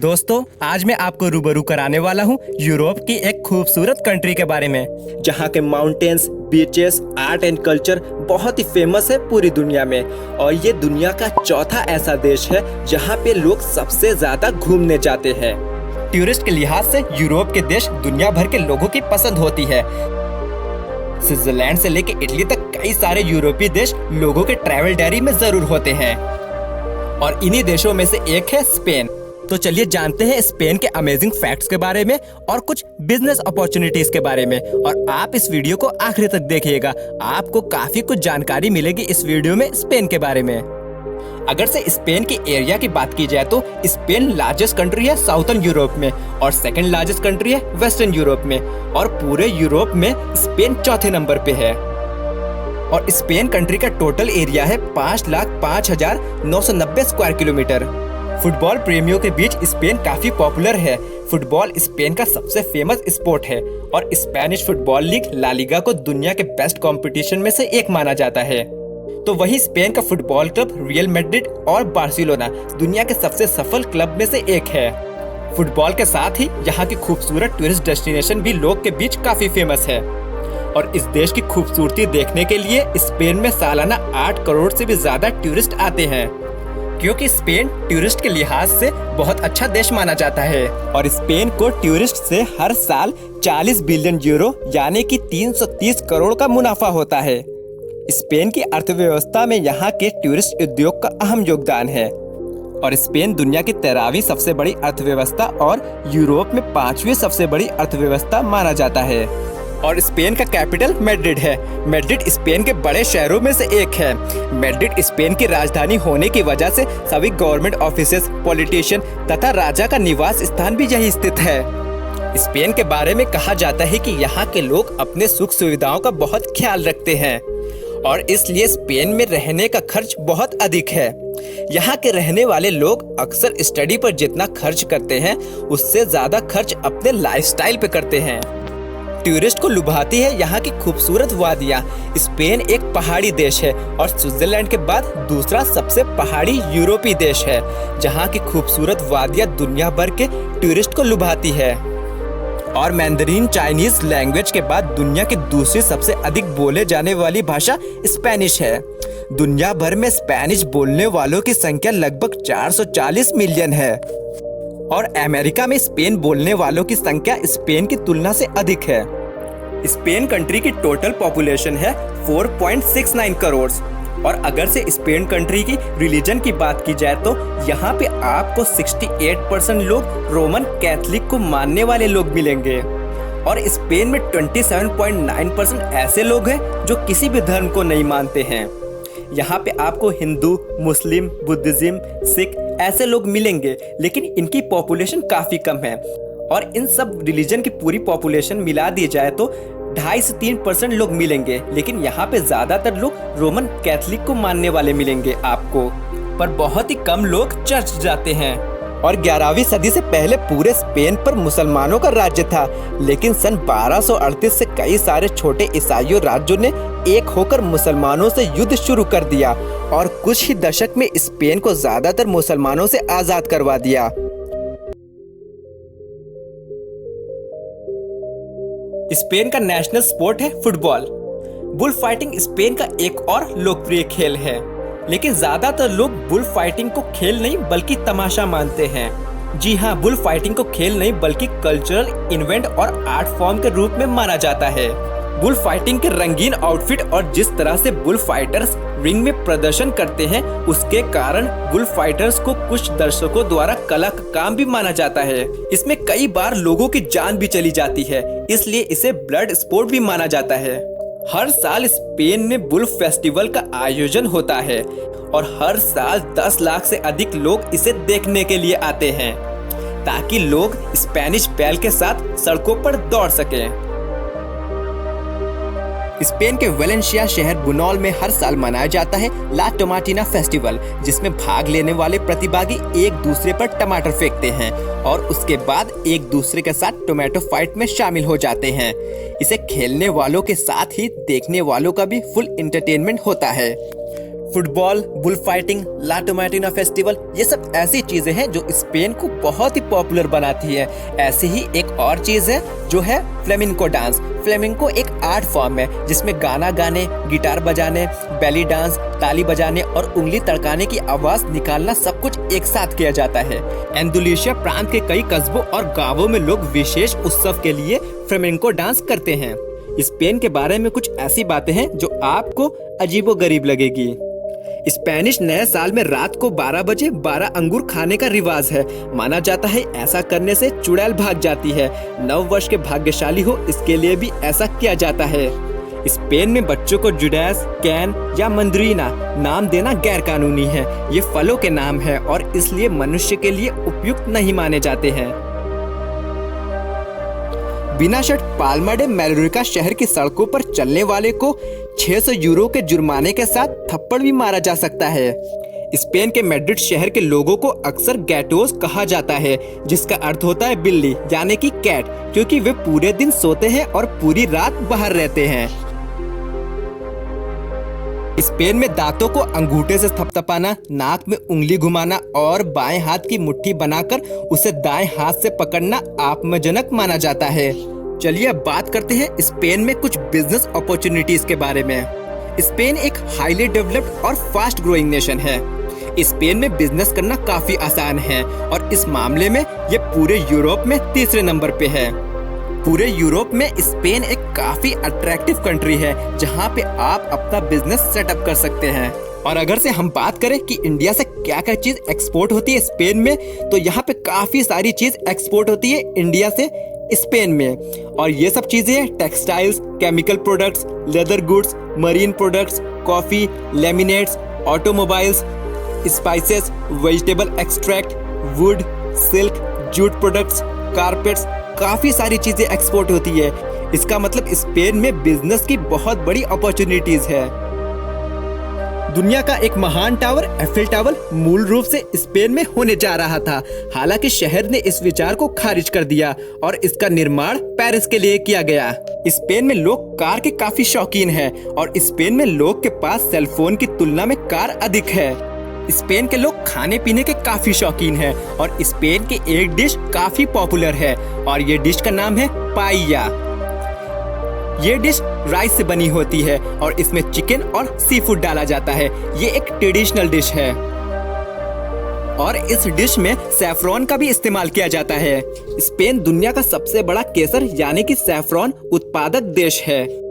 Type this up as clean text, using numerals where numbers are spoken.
दोस्तों, आज मैं आपको रूबरू कराने वाला हूँ यूरोप की एक खूबसूरत कंट्री के बारे में, जहाँ के mountains, beaches, art and culture बहुत ही फेमस है पूरी दुनिया में। और ये दुनिया का चौथा ऐसा देश है जहाँ पे लोग सबसे ज्यादा घूमने जाते हैं। टूरिस्ट के लिहाज से यूरोप के देश दुनिया भर के लोगों की पसंद होती है। स्विट्जरलैंड से लेकर इटली तक कई सारे यूरोपीय देश लोगों के ट्रैवल डायरी में जरूर होते हैं, और इन्हीं देशों में से एक है स्पेन। तो चलिए जानते हैं स्पेन के अमेजिंग फैक्ट्स के बारे में और कुछ बिजनेस अपॉर्चुनिटीज के बारे में। और आप इस वीडियो को आखिरी तक देखिएगा, आपको काफी कुछ जानकारी मिलेगी इस वीडियो में स्पेन के बारे में। अगर से स्पेन के एरिया की बात की जाए तो स्पेन लार्जेस्ट कंट्री है साउथर्न यूरोप में और सेकंड लार्जेस्ट कंट्री है वेस्टर्न यूरोप में, और पूरे यूरोप में स्पेन चौथे नंबर पे है। और स्पेन कंट्री का टोटल एरिया है 5,05,990 स्क्वायर किलोमीटर। फुटबॉल प्रेमियों के बीच स्पेन काफी पॉपुलर है। फुटबॉल स्पेन का सबसे फेमस स्पोर्ट है और Spanish football league La Liga को दुनिया के बेस्ट कंपटीशन में से एक माना जाता है। तो वही स्पेन का फुटबॉल क्लब रियल मैड्रिड और बार्सिलोना दुनिया के सबसे सफल क्लब में से एक है। फुटबॉल के साथ ही यहाँ की खूबसूरत टूरिस्ट डेस्टिनेशन भी लोग के बीच काफी फेमस है। और इस देश की खूबसूरती देखने के लिए स्पेन में सालाना 8 करोड़ से भी ज्यादा टूरिस्ट आते हैं, क्योंकि स्पेन टूरिस्ट के लिहाज से बहुत अच्छा देश माना जाता है। और स्पेन को टूरिस्ट से हर साल 40 बिलियन यूरो यानी कि 330 करोड़ का मुनाफा होता है। स्पेन की अर्थव्यवस्था में यहाँ के टूरिस्ट उद्योग का अहम योगदान है। और स्पेन दुनिया की 13वीं सबसे बड़ी अर्थव्यवस्था और यूरोप में 5वीं सबसे बड़ी अर्थव्यवस्था माना जाता है। और स्पेन का कैपिटल मैड्रिड है। मैड्रिड स्पेन के बड़े शहरों में से एक है। मैड्रिड स्पेन की राजधानी होने की वजह से सभी गवर्नमेंट ऑफिसेस, पॉलिटिशियन तथा राजा का निवास स्थान भी यही स्थित है। स्पेन के बारे में कहा जाता है कि यहाँ के लोग अपने सुख सुविधाओं का बहुत ख्याल रखते हैं और इसलिए स्पेन में रहने का खर्च बहुत अधिक है। यहाँ के रहने वाले लोग अक्सर स्टडी पर जितना खर्च करते हैं उससे ज्यादा खर्च अपने लाइफस्टाइल पे करते हैं। टूरिस्ट को लुभाती है यहाँ की खूबसूरत वादियाँ। स्पेन एक पहाड़ी देश है और स्विट्जरलैंड के बाद दूसरा सबसे पहाड़ी यूरोपीय देश है, जहाँ की खूबसूरत वादियाँ दुनिया भर के टूरिस्ट को लुभाती है। और मैंडरीन चाइनीज लैंग्वेज के बाद दुनिया की दूसरी सबसे अधिक बोले जाने वाली भाषा स्पेनिश है। दुनिया भर में स्पेनिश बोलने वालों की संख्या लगभग 440 मिलियन है और अमेरिका में स्पेन बोलने वालों की संख्या स्पेन की तुलना से अधिक है। स्पेन कंट्री की टोटल पॉपुलेशन है 4.69 करोड़। और अगर से स्पेन कंट्री की रिलीजन की बात की जाए तो यहाँ पे आपको 68% लोग रोमन कैथोलिक को मानने वाले लोग मिलेंगे। और स्पेन में 27.9% ऐसे लोग हैं जो किसी भी धर्म को नहीं मानते हैं। यहाँ पे आपको हिंदू, मुस्लिम, बुद्धिज्म, सिख ऐसे लोग मिलेंगे, लेकिन इनकी पॉपुलेशन काफी कम है। और इन सब रिलीजन की पूरी पॉपुलेशन मिला दी जाए तो 2.5 से 3% लोग मिलेंगे, लेकिन यहाँ पे ज्यादातर लोग रोमन कैथोलिक को मानने वाले मिलेंगे आपको। पर बहुत ही कम लोग चर्च जाते हैं। और 11वीं सदी से पहले पूरे स्पेन पर मुसलमानों का राज्य था, लेकिन सन 1238 से कई सारे छोटे ईसाई राज्यों ने एक होकर मुसलमानों से युद्ध शुरू कर दिया और कुछ ही दशक में स्पेन को ज्यादातर मुसलमानों से आजाद करवा दिया। स्पेन का नेशनल स्पोर्ट है फुटबॉल। बुल फाइटिंग स्पेन का एक और लोकप्रिय खेल है, लेकिन ज्यादातर लोग बुल फाइटिंग को खेल नहीं बल्कि तमाशा मानते हैं। जी हाँ, बुल फाइटिंग को खेल नहीं बल्कि कल्चरल इवेंट और आर्ट फॉर्म के रूप में माना जाता है। बुल फाइटिंग के रंगीन आउटफिट और जिस तरह से बुल फाइटर्स रिंग में प्रदर्शन करते हैं उसके कारण बुल फाइटर्स को कुछ दर्शकों द्वारा कला का काम भी माना जाता है। इसमें कई बार लोगों की जान भी चली जाती है, इसलिए इसे ब्लड स्पोर्ट भी माना जाता है। हर साल स्पेन में बुल फेस्टिवल का आयोजन होता है और हर साल 10 लाख से अधिक लोग इसे देखने के लिए आते हैं, ताकि लोग स्पेनिश बैल के साथ सड़कों पर दौड़ सकें। स्पेन के वेलेंशिया शहर बुनोल में हर साल मनाया जाता है ला टोमाटिना फेस्टिवल, जिसमें भाग लेने वाले प्रतिभागी एक दूसरे पर टमाटर फेंकते हैं और उसके बाद एक दूसरे के साथ टोमेटो फाइट में शामिल हो जाते हैं। इसे खेलने वालों के साथ ही देखने वालों का भी फुल एंटरटेनमेंट होता है। फुटबॉल, बुल फाइटिंग, ला टोमाटिना फेस्टिवल, ये सब ऐसी चीजें हैं जो स्पेन को बहुत ही पॉपुलर बनाती है। ऐसी ही एक और चीज है जो है फ्लेमिंको डांस। फ्लेमिंको एक आर्ट फॉर्म है जिसमें गाना गाने, गिटार बजाने, बेली डांस, ताली बजाने और उंगली तड़काने की आवाज निकालना सब कुछ एक साथ किया जाता है। एंडलुसिया प्रांत के कई कस्बों और गांवों में लोग विशेष उत्सव के लिए फ्लेमेंको डांस करते हैं। स्पेन के बारे में कुछ ऐसी बातें हैं जो आपको अजीबोगरीब लगेगी। स्पेनिश नए साल में रात को 12 बजे 12 अंगूर खाने का रिवाज है। माना जाता है ऐसा करने से चुड़ैल भाग जाती है। नव वर्ष के भाग्यशाली हो इसके लिए भी ऐसा किया जाता है। स्पेन में बच्चों को जुडैस, कैन या मंदरीना नाम देना गैर कानूनी है। ये फलों के नाम है और इसलिए मनुष्य के लिए उपयुक्त नहीं माने जाते हैं। बिना शर्ट पाल्मा डे मैलोरिका शहर की सड़कों पर चलने वाले को 600 यूरो के जुर्माने के साथ थप्पड़ भी मारा जा सकता है। स्पेन के मैड्रिड शहर के लोगों को अक्सर गैटोस कहा जाता है, जिसका अर्थ होता है बिल्ली यानी कि कैट, क्योंकि वे पूरे दिन सोते हैं और पूरी रात बाहर रहते हैं। स्पेन में दांतों को अंगूठे से थपथपाना, नाक में उंगली घुमाना और बाएं हाथ की मुट्ठी बनाकर उसे दाएं हाथ से पकड़ना आपत्तिजनक माना जाता है। चलिए अब बात करते हैं स्पेन में कुछ बिजनेस अपॉर्चुनिटीज के बारे में। स्पेन एक हाईली डेवलप्ड और फास्ट ग्रोइंग नेशन है। स्पेन में बिजनेस करना काफी आसान है और इस मामले में ये पूरे यूरोप में तीसरे नंबर पे है। पूरे यूरोप में स्पेन एक काफी अट्रैक्टिव कंट्री है जहां पे आप अपना बिजनेस सेटअप कर सकते हैं। और अगर से हम बात करें कि इंडिया से क्या क्या चीज एक्सपोर्ट होती है स्पेन में, तो यहाँ पे काफी सारी चीज एक्सपोर्ट होती है इंडिया से स्पेन में। और ये सब चीजें textiles, chemical products, leather goods, marine products, coffee, laminates, automobiles, spices, vegetable extract, would, silk, jute products, carpets, काफी सारी चीजें एक्सपोर्ट होती है। इसका मतलब स्पेन में बिजनेस की बहुत बड़ी अपॉर्चुनिटीज है। दुनिया का एक महान टावर एफिल टावर मूल रूप से स्पेन में होने जा रहा था। हालांकि शहर ने इस विचार को खारिज कर दिया और इसका निर्माण पेरिस के लिए किया गया। स्पेन में लोग कार के काफी शौकीन हैं और स्पेन में लोग के पास सेलफोन की तुलना में कार अधिक है। स्पेन के लोग खाने पीने के काफी शौकीन हैं और स्पेन के एक डिश काफी पॉपुलर है और ये डिश का नाम है पाइया। ये डिश राइस से बनी होती है और इसमें चिकन और सी फूड डाला जाता है। ये एक ट्रेडिशनल डिश है और इस डिश में सैफरॉन का भी इस्तेमाल किया जाता है। स्पेन दुनिया का सबसे बड़ा केसर यानी कि सैफरॉन उत्पादक देश है।